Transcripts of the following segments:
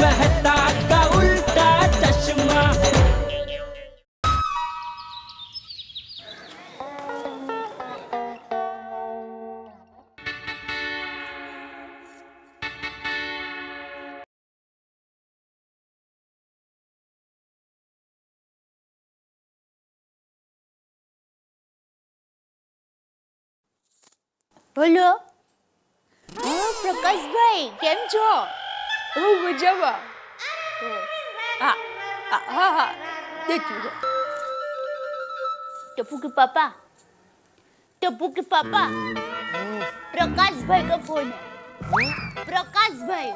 मेहता का उल्टा चश्मा। બોલો. હા પ્રકાશભાઈ કેમ છો? હું મજામાં. હા હા હા હા દેખું. टप्पू के पापा, टप्पू के पापा, प्रकाश भाई का फोन है। प्रकाश भाई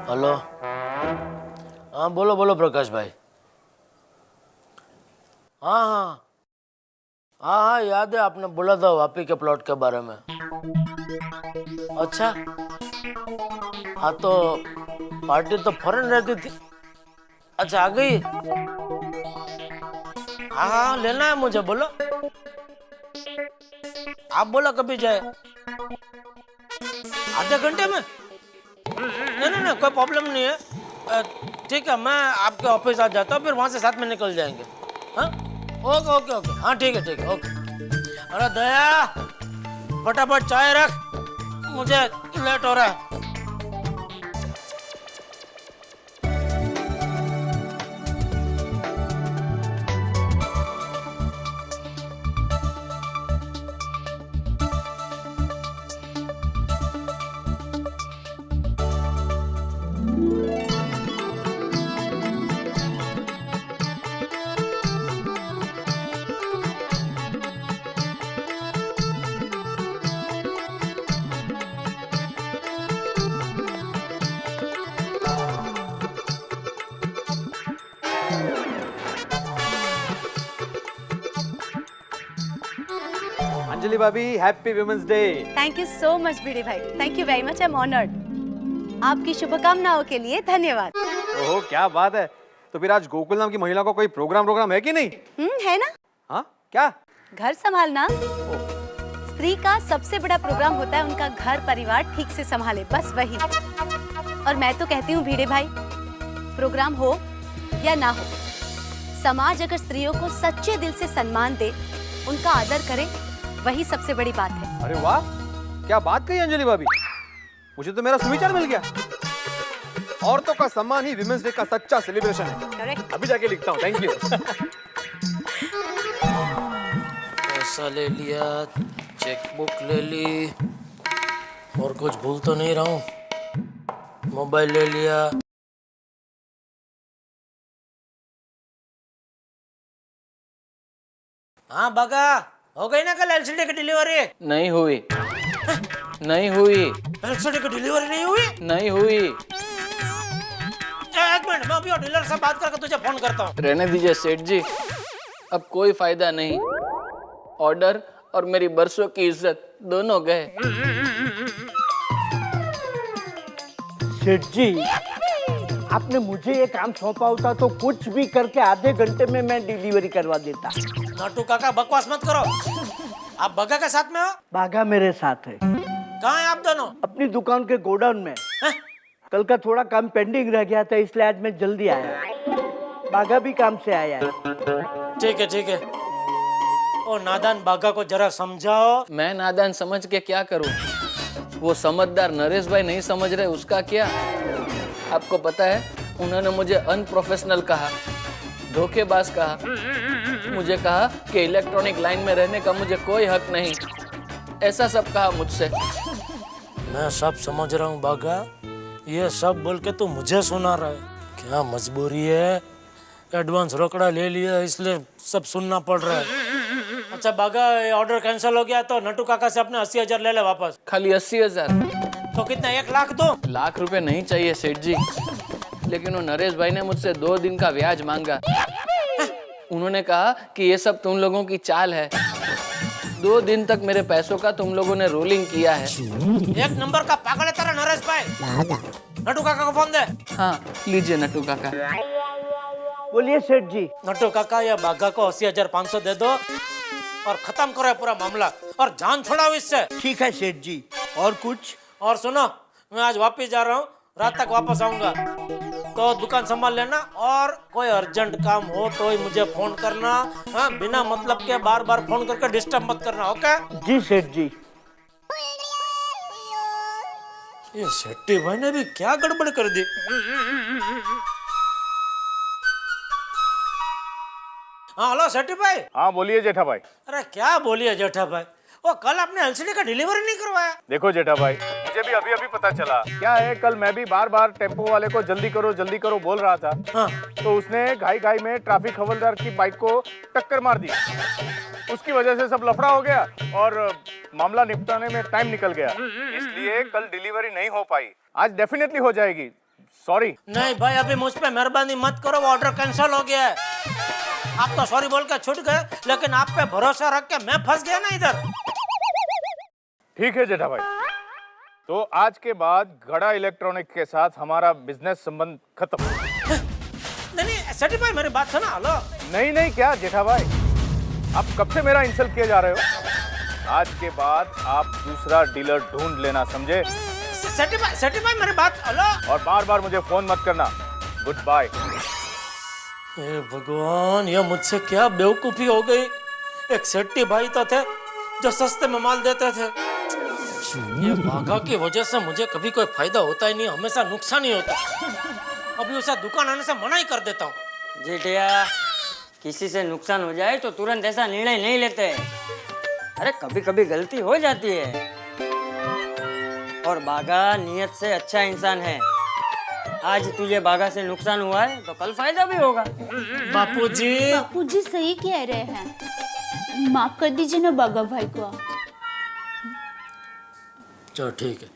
हेलो, हाँ बोलो बोलो प्रकाश भाई। हाँ हाँ हाँ हाँ याद है, आपने बोला था वापी के प्लॉट के बारे में। अच्छा, हाँ तो पार्टी तो फॉरेन रहती थी। अच्छा आ गई। हाँ हाँ लेना है मुझे, बोलो। आप बोला कभी जाए, आधे घंटे में? नहीं नहीं नहीं कोई प्रॉब्लम नहीं है। ठीक है, मैं आपके ऑफिस आ जाता हूँ, फिर वहाँ से साथ में निकल जाएंगे। हाँ ओके ओके ओके, हाँ ठीक है ओके। अरे दया फटाफट चाय रख, मुझे लेट हो रहा है। अंजलि भाभी, happy women's day. Thank you so much Bhide भाई, thank you very much, I am honoured. आपकी शुभकामनाओं के लिए धन्यवाद। ओहो क्या बात है। तो फिर आज गोकुल नाम की महिला को कोई प्रोग्राम है कि नहीं? है ना। हाँ क्या? घर संभालना स्त्री का सबसे बड़ा प्रोग्राम होता है, उनका घर परिवार ठीक से संभाले, बस वही। और मैं तो कहती हूँ भिड़े भाई, प्रोग्राम हो या ना हो, समाज अगर स्त्रियों को सच्चे दिल से सम्मान दे, उनका आदर करे, वही सबसे बड़ी बात है। अरे वाह, क्या बात कही अंजलि भाभी, मुझे तो मेरा सुविचार मिल गया। औरतों का सम्मान ही विमेंस डे का सच्चा सेलिब्रेशन है। करेक्ट। अभी जाके लिखता हूँ, थैंक यू। पैसा ले लिया, चेकबुक ले ली, और कुछ भूल तो नहीं रहा हूँ? मोबाइल ले लिया। हाँ बागा, हो गई ना कल एलसीडी की डिलीवरी? नहीं हुई। नहीं हुई। एलसीडी की डिलीवरी नहीं हुई? नहीं हुई। एक मिनट, मैं अभी डीलर से बात करके तुझे फोन करता हूँ। रहने दीजिए सेठ जी, अब कोई फायदा नहीं। ऑर्डर और मेरी बरसों की इज्जत दोनों गए। सेठ जी, आपने मुझे ये काम सौंपा होता तो कुछ भी करके आधे घंटे में मैं डिलीवरी करवा देता। नाटू काका बकवास मत करो। आप बगा के साथ में हो? बाघा मेरे साथ है। कहाँ है आप दोनों? अपनी दुकान के गोडाउन में। कल का थोड़ा काम पेंडिंग रह गया था, इसलिए आज मैं जल्दी आया। बाघा भी काम से आया है। ठीक है। ओ नादान बाघा को जरा समझाओ। मैं नादान समझ के क्या करूं? वो समझदार नरेश भाई नहीं समझ रहे, उसका क्या? आपको पता है, उन्होंने मुझे अनप्रोफेशनल कहा, धोखेबाज कहा, मुझे कहा कि इलेक्ट्रॉनिक लाइन में रहने का मुझे कोई हक नहीं, ऐसा सब कहा मुझसे। मैं सब समझ रहा हूँ बाघा, ये सब बोल के तू मुझे सुना रहा है। क्या मजबूरी है, एडवांस रोकड़ा ले लिया इसलिए सब सुनना पड़ रहा है। अच्छा बाघा, ऑर्डर कैंसिल हो गया तो नटू काका से अपने 80,000 ले ले वापस। खाली 80,000? तो कितना, 1 लाख दो? लाख रुपए नहीं चाहिए सेठ जी, लेकिन वो नरेश भाई ने मुझसे 2 दिन का ब्याज मांगा। उन्होंने कहा कि ये सब तुम लोगों की चाल है। 2 दिन तक मेरे पैसों का तुम लोगों ने रोलिंग किया है। एक नंबर का पागल है तेरा नरेश भाई। नटू काका को फोन दे। हाँ लीजिए नटू काका। बोलिए सेठ जी। नटू काका, या बाघा को 80,500 दे दो, और खत्म करो ये पूरा मामला और जान छोड़ाओ इससे। ठीक है सेठ जी, और कुछ? और सुनो, मैं आज वापस जा रहा हूँ, रात तक वापस आऊंगा, तो दुकान संभाल लेना और कोई अर्जेंट काम हो तो ही मुझे फोन करना। हाँ, बिना मतलब के बार बार फोन करके डिस्टर्ब मत करना, ओके? जी सेठ जी। ये शेट्टी भाई ने भी क्या गड़बड़ कर दी। हाँ हेलो शेट्टी भाई। हाँ बोलिए जेठा भाई। अरे क्या बोलिए जेठा भाई, वो कल आपने एलसीडी का डिलीवरी नहीं करवाया। देखो जेठा भाई, मुझे भी अभी अभी पता चला। क्या है, कल मैं भी बार बार टेम्पो वाले को जल्दी करो बोल रहा था। हाँ। तो उसने घाई घाई में ट्रैफिक हवलदार की बाइक को टक्कर मार दी। उसकी वजह से सब लफड़ा हो गया और मामला निपटाने में टाइम निकल गया, इसलिए कल डिलीवरी नहीं हो पाई। आज डेफिनेटली हो जाएगी, सॉरी। नहीं भाई, अभी मुझ पे मेहरबानी मत करो, वो ऑर्डर कैंसिल हो गया है। आप तो सॉरी बोल के छूट गए, लेकिन आप पे भरोसा रख के मैं फंस गया ना इधर। ठीक है जेठा भाई, तो आज के बाद गड़ा इलेक्ट्रॉनिक के साथ हमारा बिजनेस संबंध खत्म। नहीं सेठी भाई मेरी बात सुना। हेलो। नहीं क्या जेठा भाई, आप कब से मेरा इंसल्ट किए जा रहे हो? आज के बाद आप दूसरा डीलर ढूंढ लेना, समझे? सेठी भाई मेरी बात। हेलो। और बार बार मुझे फोन मत करना। Good bye. हे भगवान, ये मुझसे क्या बेवकूफी हो गई। एक सेठी भाई तो थे जो सस्ते में माल देते थे। ये भागा की वजह से मुझे कभी कोई फायदा होता ही नहीं, हमेशा नुकसान ही होता। अभी उसे दुकान आने से मना ही कर देता हूँ। जेठिया, किसी से नुकसान हो जाए तो तुरंत ऐसा निर्णय नहीं लेते। अरे कभी कभी गलती हो जाती है, और बागा नियत से अच्छा इंसान है। आज तुझे बागा से नुकसान हुआ है तो कल फायदा भी होगा। बापूजी सही कह रहे हैं, माफ कर दीजिए ना बागा भाई को। चलो ठीक है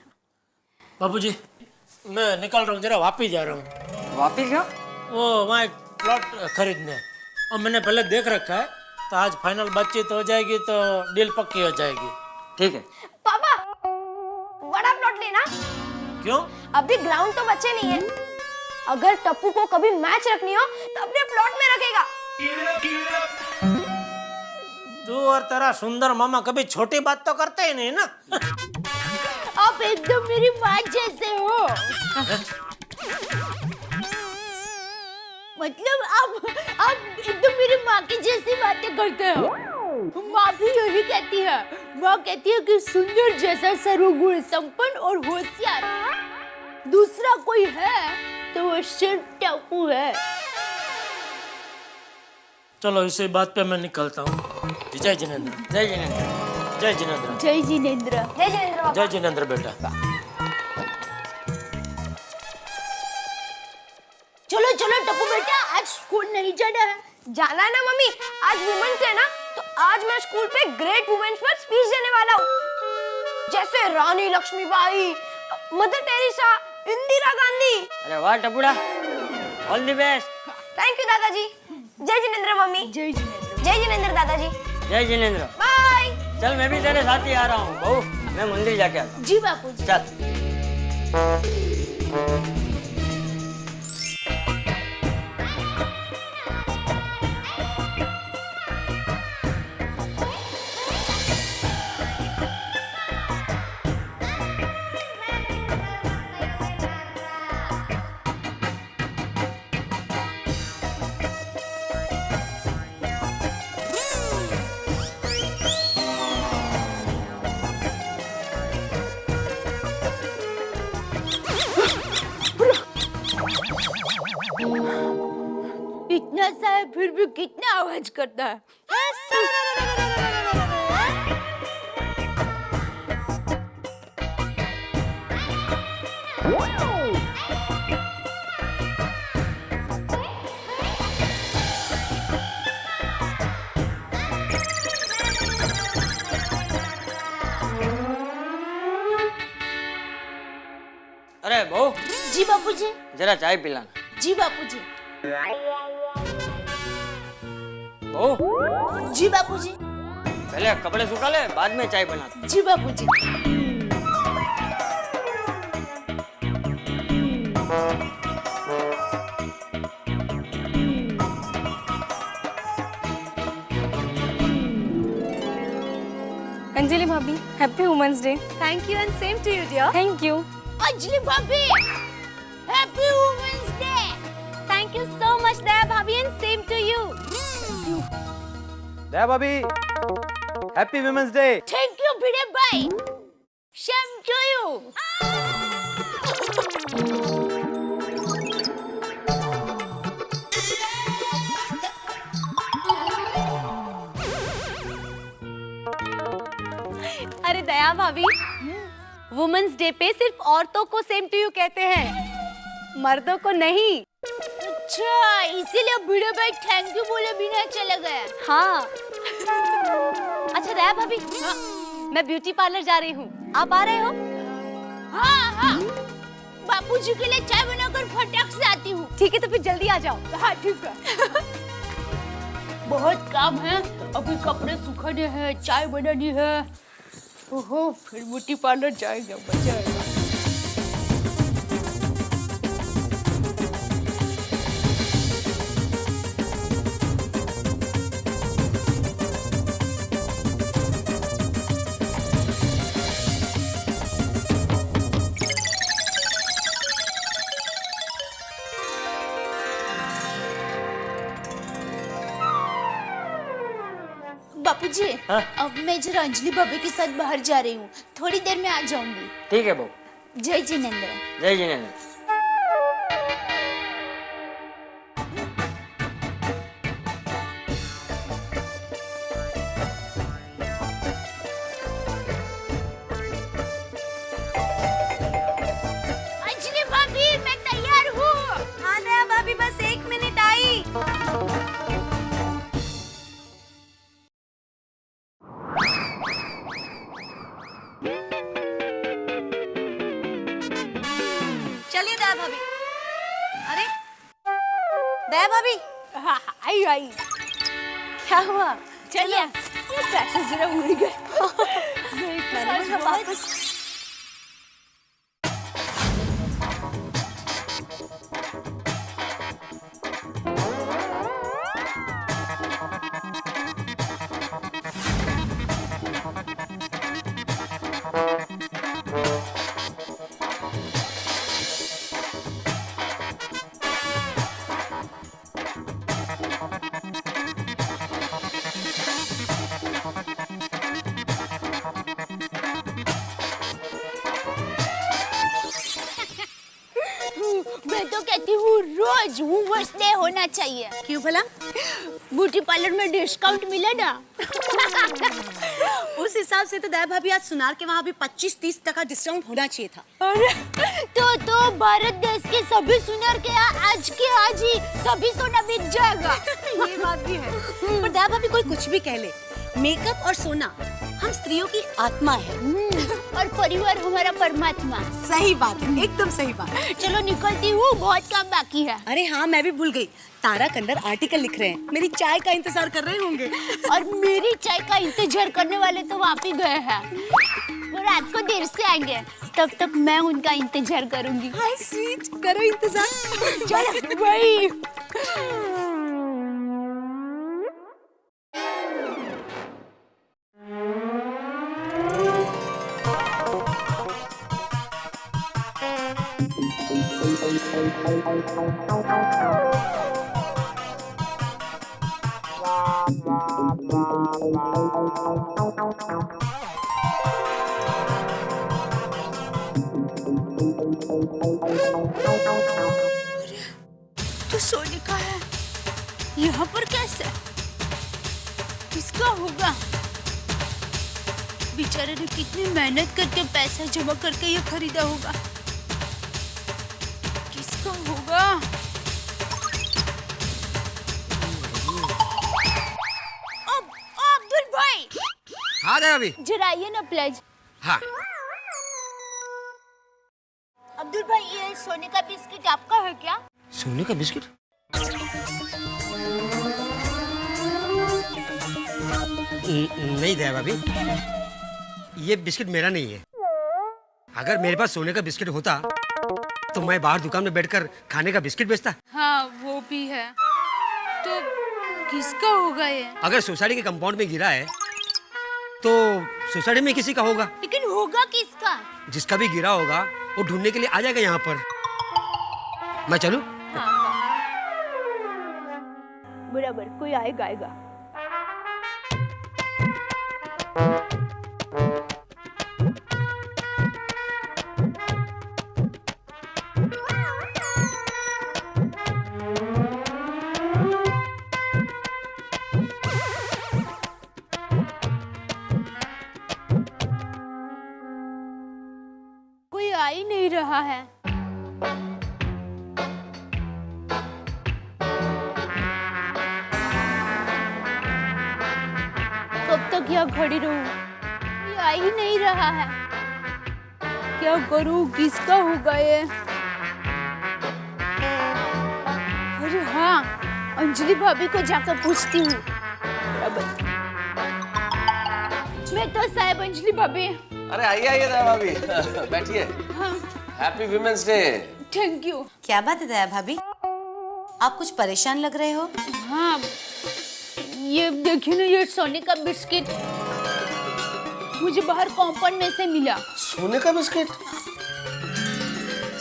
बापूजी, मैं निकल रहा हूँ, जरा वापिस जा रहा हूँ। वापिस क्यों? वो वहाँ एक प्लॉट खरीदने, और मैंने पहले देख रखा है, तो आज फाइनल बातचीत हो जाएगी तो डील पक्की हो जाएगी। ठीक है। पापा, बड़ा प्लॉट लेना। क्यों? अभी ग्राउंड तो बचे नहीं है। अगर टप्पू को कभी मैच रखनी हो तो अपने प्लॉट में रखेगा। तू और तेरा सुंदर मामा कभी छोटी बात तो करते ही नहीं ना। आप एकदम मेरी माँ जैसे हो। मतलब आप एकदम मेरी माँ की जैसी बातें करते हो। माँ भी यही कहती है, माँ कहती है कि सुंदर जैसा सर्वगुण संपन्न और होशियार दूसरा कोई है तो वो सिर्फ टप्पू है। चलो इसी बात पे मैं निकलता हूँ। जय जिनेंद्र। जय जिनेंद्र। जय जिनेंद्र। जय जिनेंद्र। जय जिनेंद्र। जय जिनेंद्र बेटा। चलो चलो टप्पू बेटा, आज स्कूल नहीं जाना है। जाना है ना मम्मी, आज वुमेन्स डे ना, तो आज मैं स्कूल पे ग्रेट वुमेन्स पर स्पीच देने वाला हूँ। जैसे रानी लक्ष्मीबाई, मदर टेरेसा, इंदिरा गांधी। अरे वाह Tapuda, all the best. Thank you दादाजी। जय जिनेंद्र मम्मी। जय जिनेंद्र। जय जिनेंद्र दादाजी। जय जिनेंद्र। बाय। चल मैं भी तेरे साथ ही आ रहा हूँ बहू, मैं मंदिर जाके आता हूँ। जी बापूजी। चल। इतना सा है फिर भी कितना आवाज करता है। अरे बहू, जी बापूजी। जरा चाय पिलाना। जी बापूजी। बहू, जी बापूजी। पहले कपड़े सुखा ले, बाद में चाय बनाता। जी बापूजी। भाभी, happy women's day. Thank you and same to you dear. Thank you. Anjali भाभी, happy women's day. Thank you so much Daya भाभी and same to you. Daya भाभी, happy women's day. Thank you Bhide भाई, सेम टू यू। अरे दया भाभी, women's day पे सिर्फ औरतों को सेम टू यू कहते हैं, मर्दों को नहीं। अच्छा, इसीलिए भिड़े भाई थैंक यू बोले बिना चला गया। हाँ। अच्छा दया भाभी, मैं ब्यूटी पार्लर जा रही हूँ, आप आ रहे हो? हाँ हाँ, बापूजी के लिए चाय बनाकर फटाक से आती हूँ। ठीक है, तो फिर जल्दी आ जाओ। हाँ ठीक है। बहुत काम है, अभी कपड़े सुखाने हैं, चाय बनानी है। ओहो, फिर ब्यूटी पार्लर जाएगा, मजा आएगा। बापूजी, अब मैं जरा अंजलि भाभी के साथ बाहर जा रही हूँ, थोड़ी देर में आ जाऊंगी। ठीक है बहू। जय जिनेंद्र। जय जिनेंद्र। अंजलि भाभी, मैं तैयार हूँ। हाँ दया भाभी, बस 1 मिनट आई। चलिए दया भाभी। अरे दया भाभी, हाँ आई आई। क्या हुआ? चलिए, पैसे जरा उड़ गए। मैंने बोला वापस। मैं तो कहती हूँ रोज वुमेन्स डे होना चाहिए। क्यों भला? ब्यूटी पार्लर में डिस्काउंट मिला ना। उस हिसाब से तो दया भाभी आज सुनार के वहाँ भी 25-30% का डिस्काउंट होना चाहिए था। अरे तो भारत देश के सभी सुनार के यहाँ आज के आज ही सभी सोना बिक जाएगा। ये बात भी है। पर दया भाभी, कोई कुछ भी कह ले, मेकअप और सोना हम स्त्रियों की आत्मा है। और परिवार हमारा परमात्मा। सही बात है, एकदम सही बात। चलो निकलती हूँ, बहुत काम बाकी है। अरे हाँ, मैं भी भूल गई, तारा कंदर आर्टिकल लिख रहे हैं, मेरी चाय का इंतजार कर रहे होंगे। और मेरी चाय का इंतजार करने वाले तो वहाँ पे गए हैं, वो रात को देर से आएंगे, तब तक मैं उनका इंतजार करूंगी। हाय स्वीट, करो इंतजार। चलो भाई। तो सोने का है, यहाँ पर कैसे? किसका होगा? बेचारे ने कितनी मेहनत करके पैसा जमा करके ये खरीदा होगा। किसका होगा? अब्दुल भाई। हाँ दया भाभी। जरा आइए ना प्लीज। हाँ। अब्दुल भाई, ये सोने का बिस्किट आपका है क्या? सोने का बिस्किट? नहीं दया भाभी, ये बिस्किट मेरा नहीं है। अगर मेरे पास सोने का बिस्किट होता तो मैं बाहर दुकान में बैठकर खाने का बिस्किट बेचता। हाँ वो भी है। तो किसका होगा ये? अगर सोसाइटी के कंपाउंड में गिरा है तो सोसाइटी में किसी का होगा। लेकिन होगा किसका? जिसका भी गिरा होगा वो ढूंढने के लिए आ जाएगा यहाँ पर। मैं चलूं? बराबर, कोई आएगा आएगा। कोई आ ही नहीं रहा है। कब तक यहाँ खड़ी रहूं? कोई आ ही नहीं रहा है। क्या करूं? किसका होगा ये? अरे हाँ, अंजलि भाभी को जाकर पूछती हूँ। बराबर। मैं तो साहब अंजलि भाभी। अरे आइए आइए दया भाभी बैठिए। हाँ, happy women's day. Thank you. क्या बात है दया भाभी, आप कुछ परेशान लग रहे हो? हाँ, ये देखिए ना, ये सोने का बिस्किट मुझे बाहर कंपाउंड में से मिला। सोने का बिस्किट?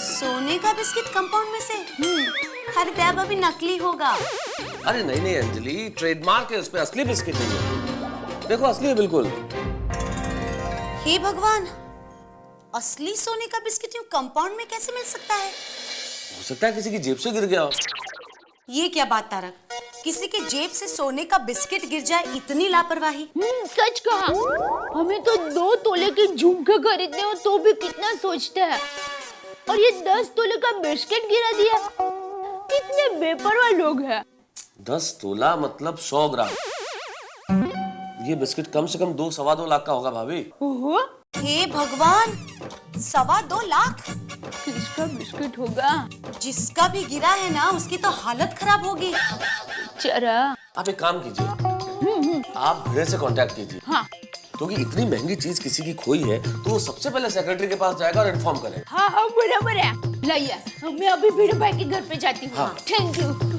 सोने का बिस्किट कंपाउंड में से? अरे दया भाभी, नकली होगा। अरे नहीं नहीं अंजलि, ट्रेडमार्क है उस पे, असली बिस्किट नहीं है। देखो असली है बिल्कुल। हे भगवान, असली सोने का बिस्किट यूं कंपाउंड में कैसे मिल सकता है? हो सकता है किसी की जेब से गिर गया हो। ये क्या बात तारक, किसी के जेब से सोने का बिस्किट गिर जाए, इतनी लापरवाही? सच कहा। हमें तो 2 तोले के झुमके खरीदने हो तो भी कितना सोचते हैं, और ये 10 तोले का बिस्किट गिरा दिया। कितने बेपरवाह लोग हैं। 10 तोला मतलब 100 ग्राम। ये बिस्किट कम से कम 2-2.25 लाख का होगा भाभी। ओहो, हे भगवान, 2.25 लाख? किसका बिस्किट होगा? जिसका भी गिरा है ना, उसकी तो हालत खराब होगी। चरा। आप एक काम कीजिए, आप भिड़े से कांटेक्ट कीजिए। हाँ। क्योंकि इतनी महंगी चीज किसी की खोई है तो वो सबसे पहले सेक्रेटरी के पास जाएगा और इन्फॉर्म करेगा। हाँ हाँ, बराबर है। लाइए, मैं अभी भिड़े भाई के घर पे जाती हूँ। हाँ। Thank you.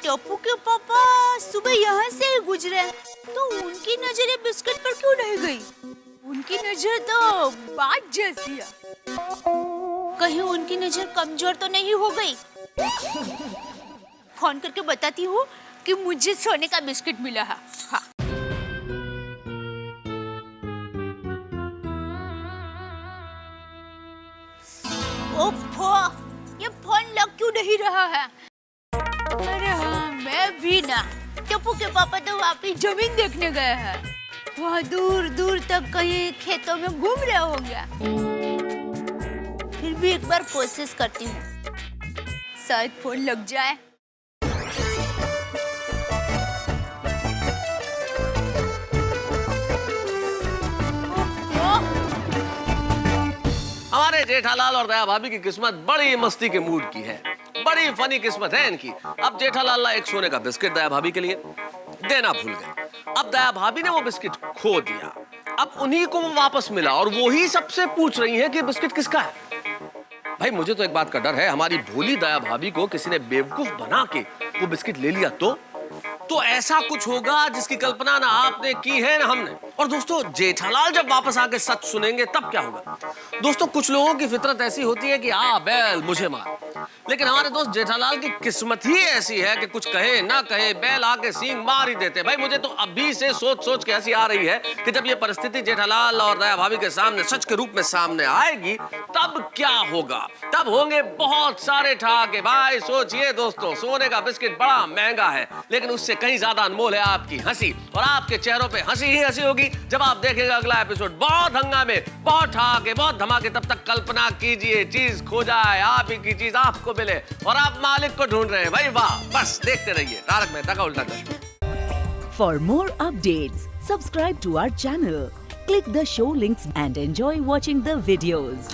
टप्पू के पापा सुबह यहाँ से गुजरे, तो उनकी नजर बिस्किट पर क्यों नहीं गई? उनकी नजर तो बात जैसी है। कहीं उनकी नजर कमजोर तो नहीं हो गई? फोन करके बताती हूँ कि मुझे सोने का बिस्किट मिला है। हाँ। ओफो, ये फोन लग क्यों नहीं रहा है? अरे हाँ, मैं भी ना। टप्पू के पापा तो वहाँ पे जमीन देखने गए हैं। वहाँ दूर दूर तक कहीं खेतों में घूम रहे होंगे। फिर भी एक बार कोशिश करती हूँ, शायद फोन लग जाए। हमारे जेठालाल और दया भाभी की किस्मत बड़ी मस्ती के मूड की है। बड़ी फनी किस्मत है इनकी। अब जेठालाल एक सोने का बिस्किट दया भाभी के लिए देना भूल गए। अब दया भाभी ने वो बिस्किट खो दिया। अब उन्हीं को वो वापस मिला और वो ही सबसे पूछ रही है कि बिस्किट किसका है। भाई मुझे तो एक बात का डर है, हमारी भोली दया भाभी को किसी ने बेवकूफ बना के वो बिस्किट ले लिया तो ऐसा कुछ होगा जिसकी कल्पना ना आपने की है ना हमने। और दोस्तों, जेठालाल जब वापस आके सच सुनेंगे तब क्या होगा? दोस्तों, कुछ लोगों की फितरत ऐसी होती है कि आ बैल मुझे मार, लेकिन हमारे दोस्त जेठालाल की किस्मत ही ऐसी है कि कुछ कहे ना कहे बैल आके सींग मार ही देते। भाई मुझे तो अभी से सोच सोच के हंसी आ रही है कि जब ये परिस्थिति जेठालाल और दया भाभी के सामने सच के रूप में सामने आएगी तब क्या होगा। तब होंगे बहुत सारे ठहाके। भाई सोचिए दोस्तों, सोने का बिस्किट बड़ा महंगा है, लेकिन उससे कहीं ज्यादा अनमोल है आपकी हंसी, और आपके चेहरों पे हंसी ही हंसी होगी जब आप देखेंगे अगला एपिसोड। बहुत हंगामे, बहुत ठहाके, बहुत धमाके। तब तक कल्पना कीजिए चीज खो जाए, आप ही की चीज आपको मिले और आप मालिक को ढूंढ रहे हैं। भाई वाह, बस देखते रहिए तारक मेहता का उल्टा चश्मा। For more updates, subscribe to our channel, click the show links and enjoy watching the videos.